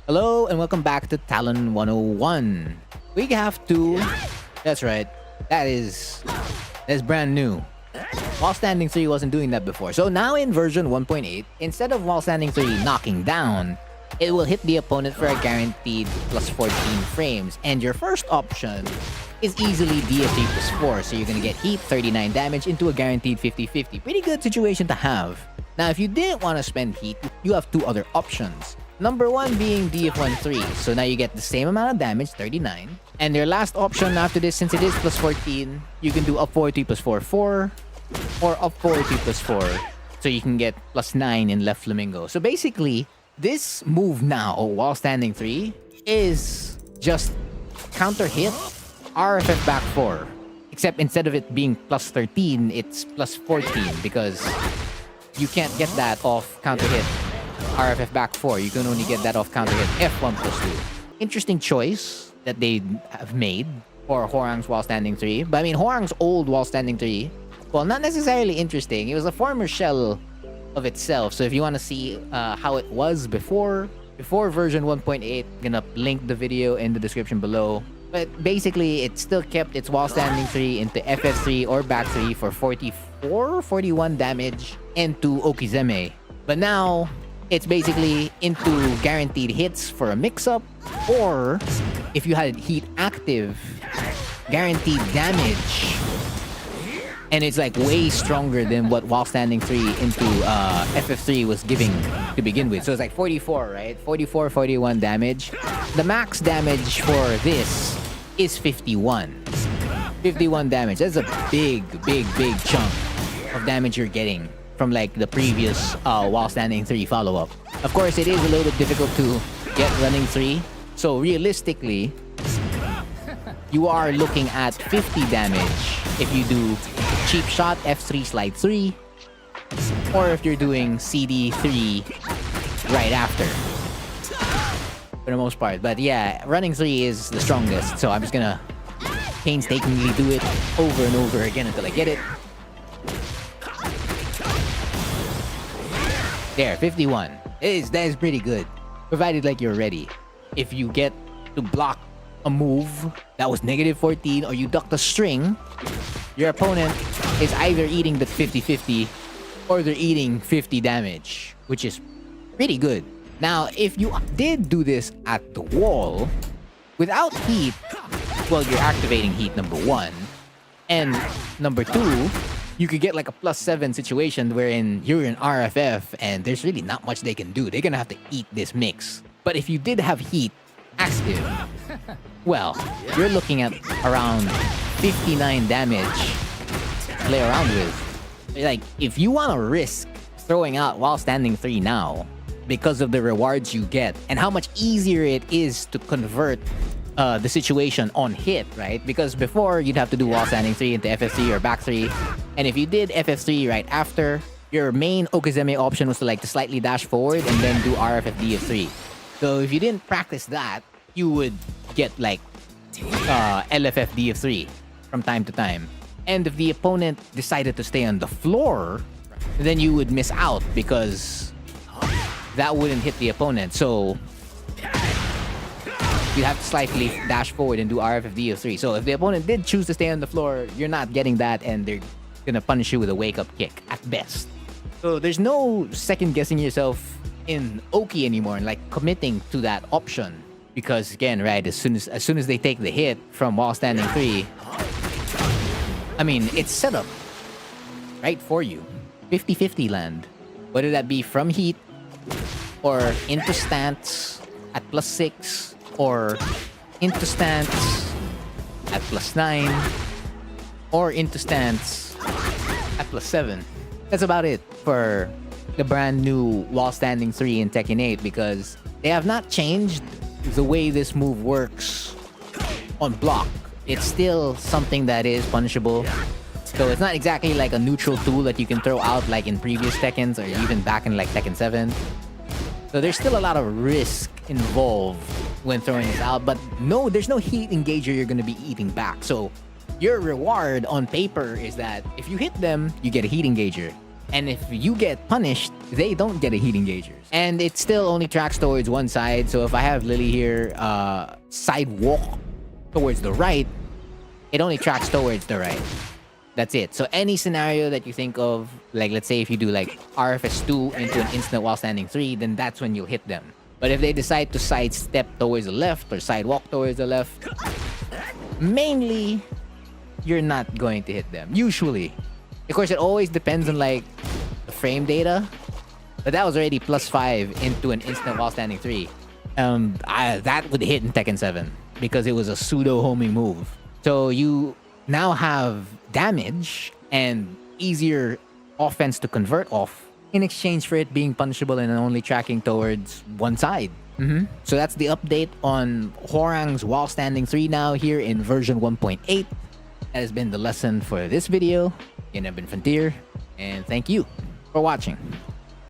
Hello and welcome back to Talon 101. We have to... That's right. That's brand new. While Standing 3 wasn't doing that before. So now in version 1.8, instead of While Standing 3 knocking down, it will hit the opponent for a guaranteed plus 14 frames. And your first option is easily DF3 plus 4. So you're gonna get heat, 39 damage into a guaranteed 50-50. Pretty good situation to have. Now if you didn't want to spend heat, you have two other options. Number one being DF1-3. So now you get the same amount of damage, 39. And your last option after this, since it is plus 14, you can do up 40 plus 4, 4. Or up 40 plus 4. So you can get plus 9 in left flamingo. So basically, this move now, While Standing 3, is just counter hit RFF back 4. Except instead of it being plus 13, it's plus 14 because you can't get that off counter hit RFF back 4. You can only get that off counter hit F1 plus 2. Interesting choice that they have made for Hwoarang's While Standing 3. But I mean, Hwoarang's old While Standing 3, well, not necessarily interesting. It was a former shell of itself. So if you want to see how it was before version 1.8, I'm gonna link the video in the description below. But basically, it still kept its While Standing 3 into FF3 or back 3 for 41 damage into Okizeme. But now, it's basically into guaranteed hits for a mix-up, or if you had heat active, guaranteed damage. And it's like way stronger than what While Standing 3 into FF3 was giving to begin with. So it's like 44, right? 44, 41 damage. The max damage for this is 51. 51 damage. That's a big chunk of damage you're getting from like the previous While Standing 3 follow-up. Of course, it is a little bit difficult to get running 3. So realistically, you are looking at 50 damage if you do cheap shot F3 slide 3, or if you're doing CD3 right after, for the most part. But yeah, running 3 is the strongest, so I'm just gonna painstakingly do it over and over again until I get it. There, 51. That is pretty good, provided like you're ready. If you get to block a move that was negative 14 or you duck the string, your opponent is either eating the 50-50 or they're eating 50 damage, which is pretty good. Now, if you did do this at the wall without heat, well, you're activating heat, number one. And number two, you could get like a plus 7 situation wherein you're in RFF and there's really not much they can do. They're gonna have to eat this mix. But if you did have heat active, well, you're looking at around 59 damage to play around with. Like, if you want to risk throwing out While Standing 3 now because of the rewards you get and how much easier it is to convert the situation on hit, right? Because before, you'd have to do While Standing 3 into FF3 or back 3. And if you did FF3 right after, your main Okizeme option was to like to slightly dash forward and then do RFF DF3. So if you didn't practice that, you would get like LFF DF3 from time to time. And if the opponent decided to stay on the floor, then you would miss out because that wouldn't hit the opponent. So you'd have to slightly dash forward and do RFF DF3. So if the opponent did choose to stay on the floor, you're not getting that and they're gonna punish you with a wake-up kick at best. So there's no second guessing yourself in Oki anymore and like committing to that option. Because again, right, as soon as they take the hit from While Standing 3, I mean, it's set up right for you. 50-50 land. Whether that be from heat, or into stance at plus 6, or into stance at plus 9, or into stance at plus 7. That's about it for the brand new While Standing 3 in Tekken 8 because they have not changed the way this move works on block. It's still something that is punishable. So it's not exactly like a neutral tool that you can throw out like in previous Tekkens or even back in like Tekken 7. So there's still a lot of risk involved when throwing this out, but no, there's no heat engager you're gonna be eating back. So your reward on paper is that if you hit them, you get a heat engager. And if you get punished, they don't get a heat engagers. And it still only tracks towards one side. So if I have Lily here, side walk towards the right, it only tracks towards the right. That's it. So any scenario that you think of, like let's say if you do like RFS2 into an instant while standing 3, then that's when you'll hit them. But if they decide to sidestep towards the left or sidewalk towards the left, mainly you're not going to hit them. Usually. Of course, it always depends on like the frame data. But that was already +5 into an instant while standing 3. That would hit in Tekken 7 because it was a pseudo homing move. So you now have damage and easier offense to convert off in exchange for it being punishable and only tracking towards one side. So that's the update on Hwoarang's while standing 3 now here in version 1.8. That has been the lesson for this video. I've been Frontier, and thank you for watching.